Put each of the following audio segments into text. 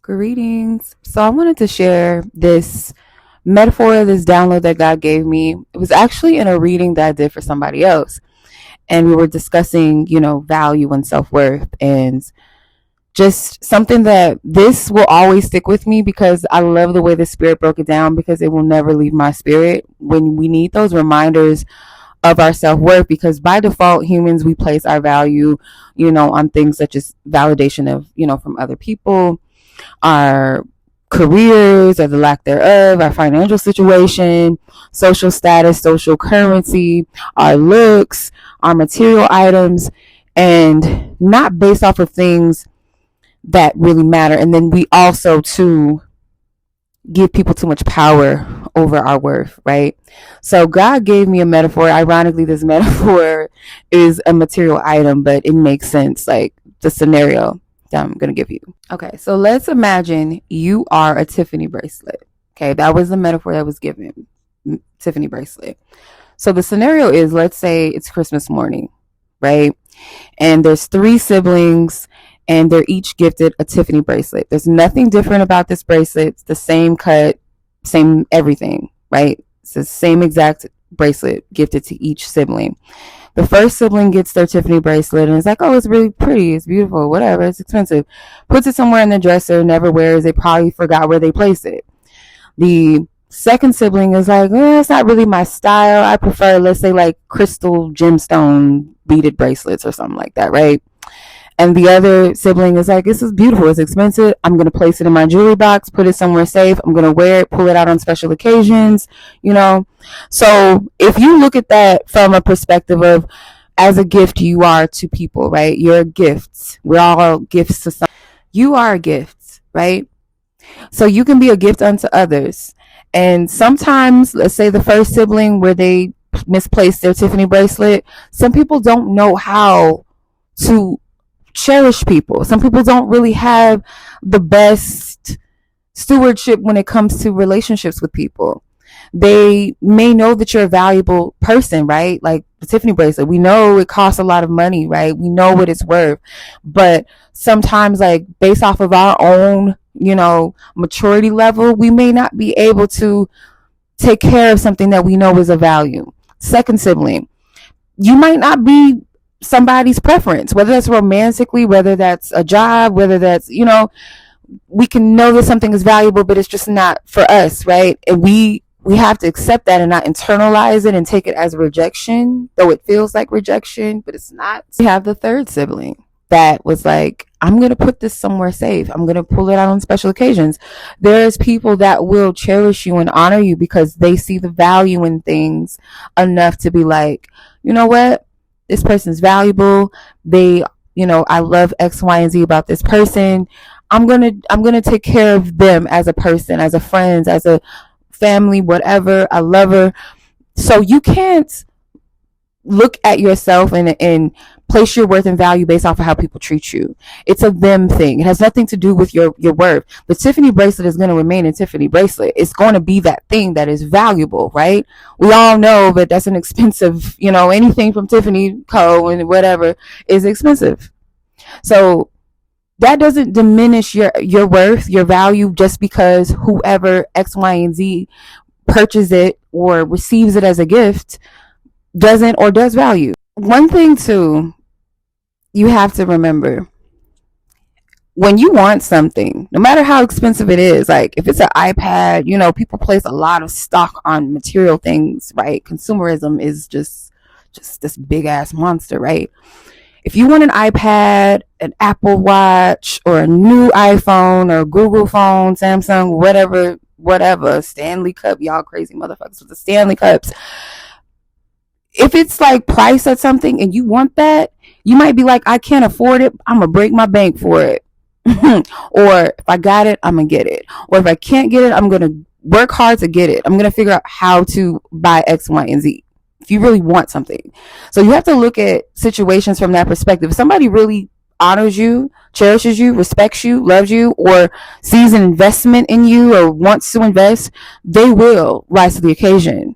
Greetings. So I wanted to share this metaphor, this download that God gave me. It was actually in a reading that I did for somebody else. And we were discussing, value and self-worth, and just something that this will always stick with me because I love the way the Spirit broke it down, because it will never leave my spirit when we need those reminders of our self-worth, because by default humans, we place our value, on things such as validation of, from other people, our careers or the lack thereof, our financial situation, social status, social currency, our looks, our material items, and not based off of things that really matter. And then we also too give people too much power over our worth, right? So God gave me a metaphor. Ironically, this metaphor is a material item, but it makes sense, like the scenario that I'm going to give you. Okay, so let's imagine you are a Tiffany bracelet. Okay, that was the metaphor that was given, Tiffany bracelet. So the scenario is, let's say it's Christmas morning, right? And there's 3 siblings, and they're each gifted a Tiffany bracelet. There's nothing different about this bracelet. It's the same cut, same everything, right? It's the same exact bracelet gifted to each sibling. The first sibling gets their Tiffany bracelet and is like, oh, it's really pretty, it's beautiful, whatever, it's expensive. Puts it somewhere in the dresser, never wears it, probably forgot where they placed it. The second sibling is like, it's not really my style. I prefer, let's say, like crystal gemstone beaded bracelets or something like that, right? And the other sibling is like, this is beautiful, it's expensive, I'm going to place it in my jewelry box, put it somewhere safe, I'm going to wear it, pull it out on special occasions, So if you look at that from a perspective of, as a gift you are to people, right? You're gifts. We're all gifts to some. You are a gift, right? So you can be a gift unto others. And sometimes, let's say the first sibling where they misplaced their Tiffany bracelet, some people don't know how to cherish people. Some people don't really have the best stewardship when it comes to relationships with people. They may know that you're a valuable person, right? Like the Tiffany bracelet, we know it costs a lot of money, right? We know what it's worth, but sometimes, like, based off of our own, maturity level, we may not be able to take care of something that we know is of value. Second sibling, you might not be somebody's preference, whether that's romantically, whether that's a job, whether that's, we can know that something is valuable, but it's just not for us, right? And we have to accept that and not internalize it and take it as rejection, though it feels like rejection, but it's not. We have the third sibling that was like, I'm going to put this somewhere safe. I'm going to pull it out on special occasions. There's people that will cherish you and honor you because they see the value in things enough to be like, you know what? This person's valuable. They, I love X, Y, and Z about this person. I'm gonna take care of them as a person, as a friend, as a family, whatever. I love her. So you can't look at yourself and place your worth and value based off of how people treat you. It's a them thing. It has nothing to do with your worth. The Tiffany bracelet is going to remain a Tiffany bracelet. It's going to be that thing that is valuable, right? We all know that that's an expensive, anything from Tiffany Co. and whatever is expensive. So that doesn't diminish your worth, your value, just because whoever X, Y, and Z purchases it or receives it as a gift doesn't or does value. One thing too, you have to remember, when you want something, no matter how expensive it is, like if it's an iPad, people place a lot of stock on material things, right? Consumerism is just this big ass monster, right? If you want an iPad, an Apple Watch, or a new iPhone, or Google phone, Samsung, whatever, Stanley Cup, y'all crazy motherfuckers with the Stanley Cups. If it's like priced at something and you want that, you might be like, I can't afford it. I'm going to break my bank for it. Or if I got it, I'm going to get it. Or if I can't get it, I'm going to work hard to get it. I'm going to figure out how to buy X, Y, and Z. If you really want something. So you have to look at situations from that perspective. If somebody really honors you, cherishes you, respects you, loves you, or sees an investment in you or wants to invest, they will rise to the occasion.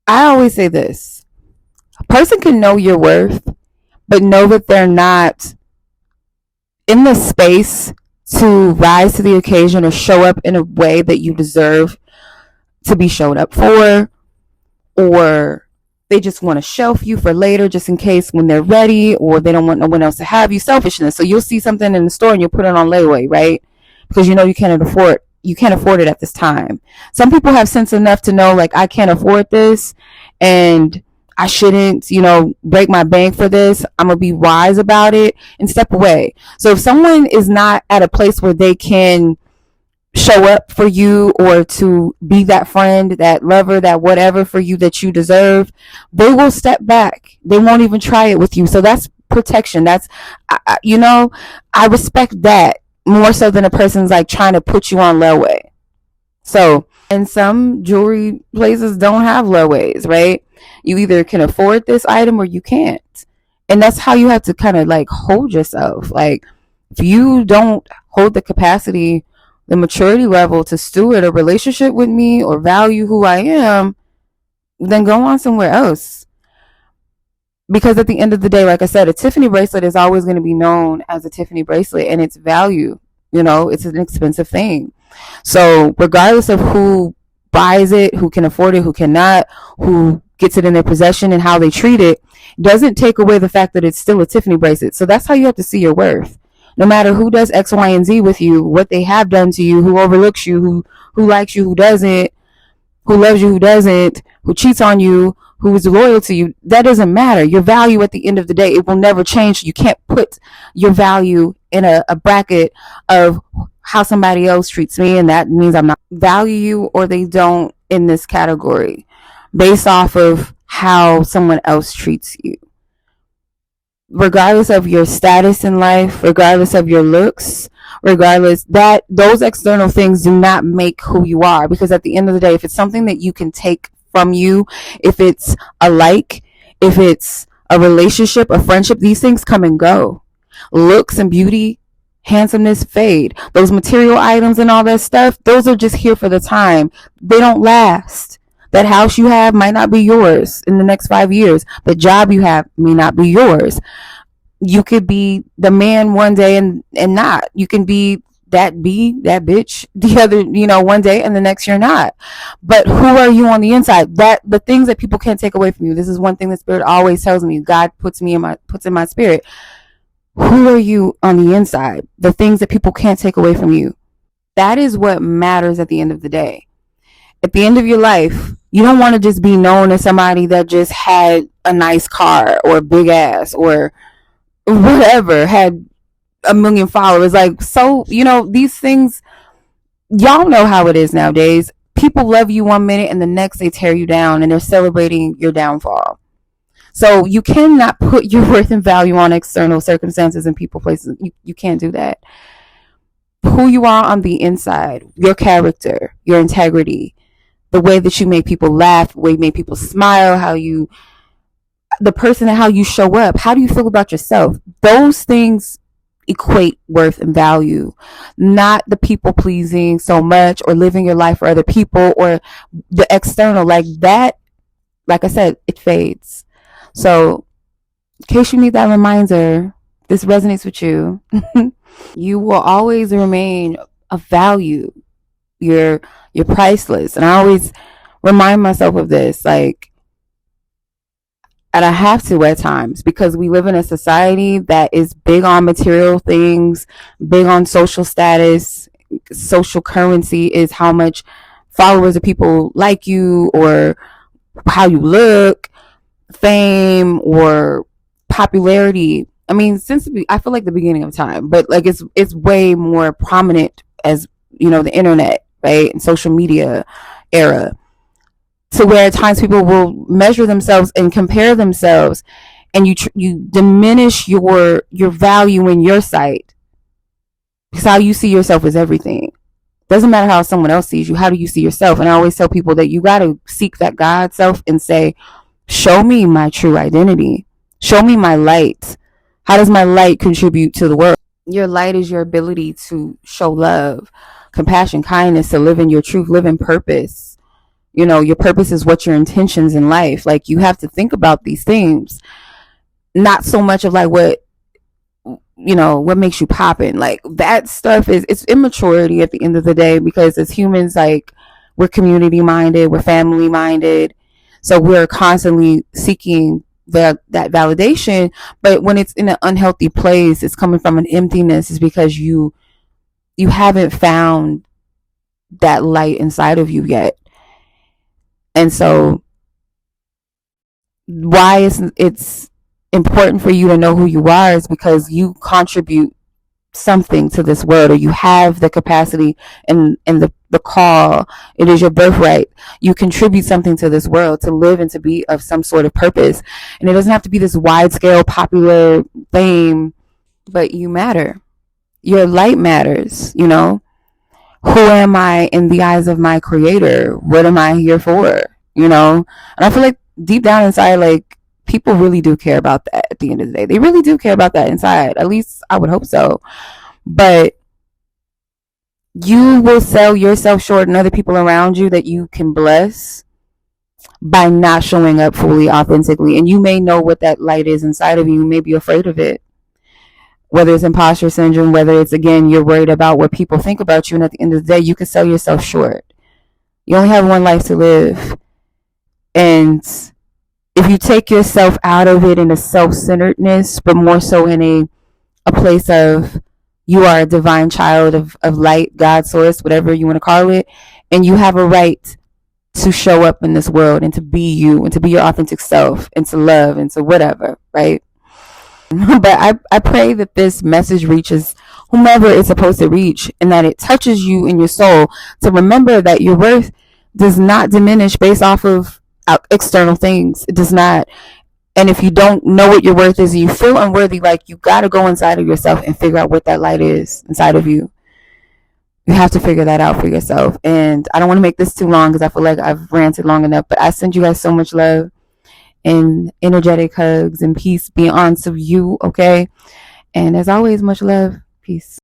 I always say this. A person can know your worth, but know that they're not in the space to rise to the occasion or show up in a way that you deserve to be showed up for, or they just want to shelf you for later just in case when they're ready, or they don't want no one else to have you. Selfishness. So you'll see something in the store and you'll put it on layaway, right? Because you know you can't afford it at this time. Some people have sense enough to know, like, I can't afford this and I shouldn't, break my bank for this. I'm going to be wise about it and step away. So if someone is not at a place where they can show up for you or to be that friend, that lover, that whatever for you that you deserve, they will step back. They won't even try it with you. So that's protection. That's, I respect that more so than a person's like trying to put you on layaway. So, and some jewelry places don't have layaways, right? You either can afford this item or you can't. And that's how you have to kind of like hold yourself. Like, if you don't hold the capacity, the maturity level to steward a relationship with me or value who I am, then go on somewhere else. Because at the end of the day, like I said, a Tiffany bracelet is always going to be known as a Tiffany bracelet, and its value, it's an expensive thing. So regardless of who buys it, who can afford it, who cannot, who gets it in their possession and how they treat it, doesn't take away the fact that it's still a Tiffany bracelet. So that's how you have to see your worth. No matter who does X, Y, and Z with you, what they have done to you, who overlooks you, who likes you, who doesn't, who loves you, who doesn't, who cheats on you, who is loyal to you, that doesn't matter. Your value at the end of the day, it will never change. You can't put your value in a bracket of how somebody else treats me, and that means I'm not value you or they don't in this category based off of how someone else treats you. Regardless of your status in life, regardless of your looks, regardless, that those external things do not make who you are. Because at the end of the day, if it's something that you can take from you, if it's a like, if it's a relationship, a friendship, these things come and go. Looks and beauty, handsomeness fade. Those material items and all that stuff, those are just here for the time. They don't last. That house you have might not be yours in the next 5 years. The job you have may not be yours. You could be the man one day and not. You can be that bitch the other, one day, and the next you're not. But who are you on the inside? That the things that people can't take away from you. This is one thing the Spirit always tells me. God puts in my spirit. Who are you on the inside? The things that people can't take away from you. That is what matters at the end of the day. At the end of your life, you don't want to just be known as somebody that just had a nice car or a big ass or whatever, had 1 million followers. Like, so, these things, y'all know how it is nowadays. People love you 1 minute and the next they tear you down and they're celebrating your downfall. So you cannot put your worth and value on external circumstances and people, places. You can't do that. Who you are on the inside, your character, your integrity, the way that you make people laugh, the way you make people smile, the person and how you show up, how do you feel about yourself? Those things equate worth and value, not the people pleasing so much or living your life for other people or the external. Like that, like I said, it fades. So in case you need that reminder, this resonates with you, you will always remain of value. You're priceless. And I always remind myself of this, like, and I have to at times, because we live in a society that is big on material things, big on social status. Social currency is how much followers of people like you or how you look, fame or popularity. I mean, I feel like the beginning of time, but like it's way more prominent as, the internet, right? And social media era. To where at times people will measure themselves and compare themselves, and you diminish your value in your sight, because how you see yourself is everything. Doesn't matter how someone else sees you. How do you see yourself? And I always tell people that you got to seek that God self and say, show me my true identity. Show me my light. How does my light contribute to the world? Your light is your ability to show love, compassion, kindness, to live in your truth, live in purpose. Your purpose is what your intentions in life. Like, you have to think about these things, not so much of like what what makes you popping. Like that stuff it's immaturity at the end of the day, because as humans, like, we're community minded, we're family minded. So we're constantly seeking that validation. But when it's in an unhealthy place, it's coming from an emptiness, is because you haven't found that light inside of you yet. And so why it's important for you to know who you are is because you contribute something to this world, or you have the capacity and the call. It is your birthright. You contribute something to this world, to live and to be of some sort of purpose. And it doesn't have to be this wide scale popular fame, but you matter. Your light matters. Who am I in the eyes of my creator? What am I here for? And I feel like deep down inside, like, people really do care about that at the end of the day. They really do care about that inside. At least I would hope so. But you will sell yourself short and other people around you that you can bless by not showing up fully authentically. And you may know what that light is inside of you. You may be afraid of it. Whether it's imposter syndrome, whether it's, again, you're worried about what people think about you. And at the end of the day, you can sell yourself short. You only have one life to live. And if you take yourself out of it in a self-centeredness, but more so in a place of you are a divine child of light, God, source, whatever you want to call it, and you have a right to show up in this world and to be you and to be your authentic self and to love and to whatever, right? But I pray that this message reaches whomever it's supposed to reach, and that it touches you in your soul to remember that your worth does not diminish based off of external things. It does not. And if you don't know what your worth is and you feel unworthy, like, you got to go inside of yourself and figure out what that light is inside of you. You have to figure that out for yourself. And I don't want to make this too long because I feel like I've ranted long enough, but I send you guys so much love and energetic hugs, and peace be on to you, okay? And as always, much love. Peace.